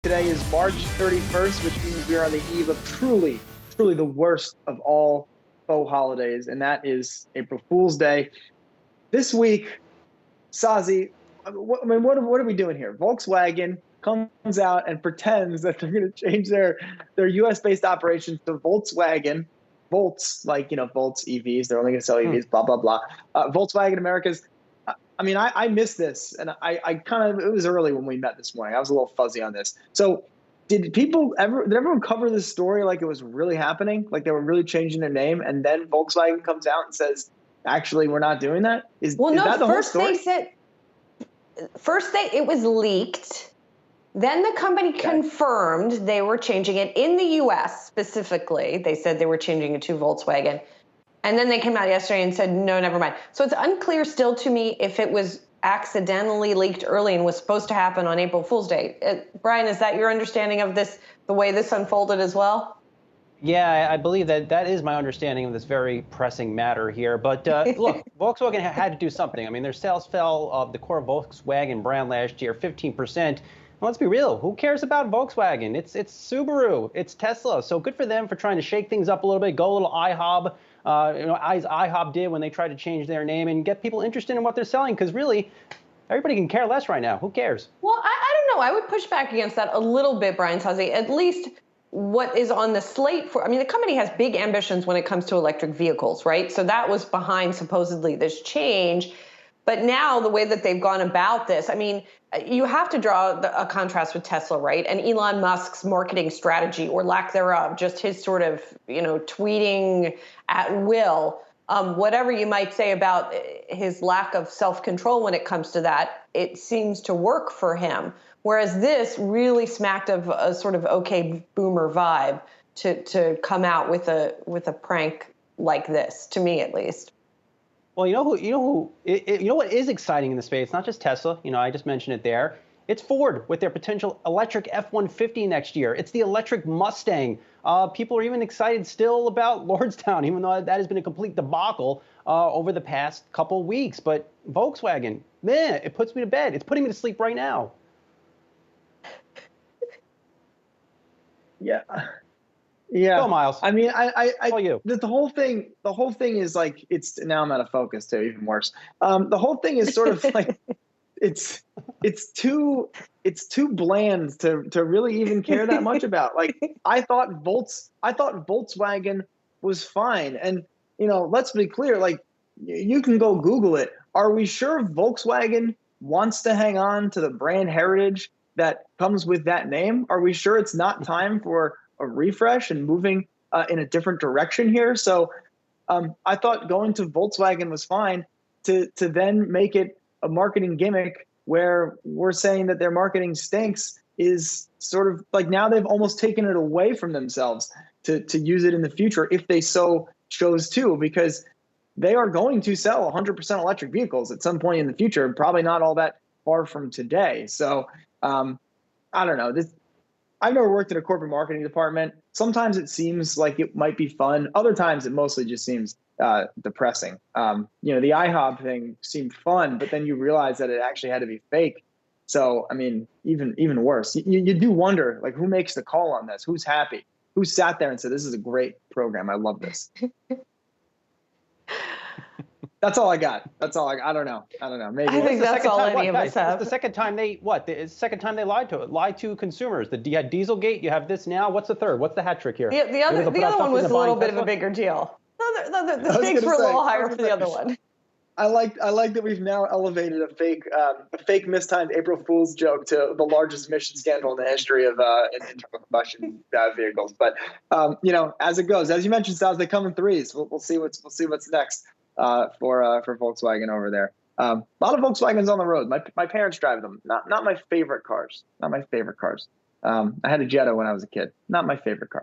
Today is March 31st, which means we are on the eve of truly the worst of all faux holidays, and that is April Fool's Day. This week, Sozzi, what are we doing here? Volkswagen comes out and pretends that they're going to change their U.S.-based operations to Volkswagen. Volts, Volts EVs. They're only going to sell EVs, blah, blah, blah. Volkswagen America's. I missed this, and I kind of, it was early when we met this morning. I was a little fuzzy on this. So did everyone cover this story like it was really happening? Like they were really changing their name, and then Volkswagen comes out and says, actually, we're not doing that? Is that the whole story? First it was leaked. Then the company confirmed they were changing it in the U.S. specifically. They said they were changing it to Volkswagen. And then they came out yesterday and said, no, never mind. So it's unclear still to me if it was accidentally leaked early and was supposed to happen on April Fool's Day. Brian, is that your understanding of this, the way this unfolded as well? Yeah, I believe that is my understanding of this very pressing matter here. But look, Volkswagen had to do something. I mean, their sales fell of the core Volkswagen brand last year 15%. Let's be real. Who cares about Volkswagen? It's Subaru. It's Tesla. So good for them for trying to shake things up a little bit, go a little IHOB, as IHOB did when they tried to change their name and get people interested in what they're selling. Because really, everybody can care less right now. Who cares? Well, I don't know. I would push back against that a little bit, Brian Sozzi. At least what is on the slate for, I mean, the company has big ambitions when it comes to electric vehicles, right? So that was behind supposedly this change. But now the way that they've gone about this, I mean, you have to draw a contrast with Tesla, right? And Elon Musk's marketing strategy or lack thereof, just his sort of, tweeting at will, whatever you might say about his lack of self-control when it comes to that, it seems to work for him. Whereas this really smacked of a sort of okay boomer vibe to come out with a prank like this, to me at least. Well, you know what is exciting in the space? Not just Tesla. I just mentioned it there. It's Ford with their potential electric F-150 next year. It's the electric Mustang. People are even excited still about Lordstown, even though that has been a complete debacle over the past couple of weeks. But Volkswagen, man, it puts me to bed. It's putting me to sleep right now. Yeah. Yeah. Go, Myles. I mean, the whole thing is like, now I'm out of focus too, even worse. The whole thing is sort of like, it's too bland to really even care that much about. Like, I thought Volkswagen was fine. And, let's be clear, like, you can go Google it. Are we sure Volkswagen wants to hang on to the brand heritage that comes with that name? Are we sure it's not time for a refresh and moving in a different direction here? So I thought going to Volkswagen was fine. To then make it a marketing gimmick where we're saying that their marketing stinks is sort of like, now they've almost taken it away from themselves to use it in the future if they so chose to, because they are going to sell 100% electric vehicles at some point in the future, probably not all that far from today. So I don't know. I've never worked in a corporate marketing department. Sometimes it seems like it might be fun. Other times it mostly just seems depressing. The IHOB thing seemed fun, but then you realize that it actually had to be fake. So, I mean, even worse. You do wonder, like, who makes the call on this? Who's happy? Who sat there and said, this is a great program. I love this. That's all I got. I don't know. Maybe. I think that's all any of us have. It's the second time it's the second time they lied to consumers. You had Dieselgate, you have this now. What's the third? What's the hat trick here? The other one was a little bit of a bigger deal. The stakes were a little higher for the other one. I like that we've now elevated a fake mistimed April Fool's joke to the largest emission scandal in the history of internal combustion vehicles. But as it goes, as you mentioned, Sal, they come in threes. We'll see what's next for Volkswagen over there. A lot of Volkswagens on the road. My parents drive them. Not my favorite cars. I had a Jetta when I was a kid. Not my favorite car.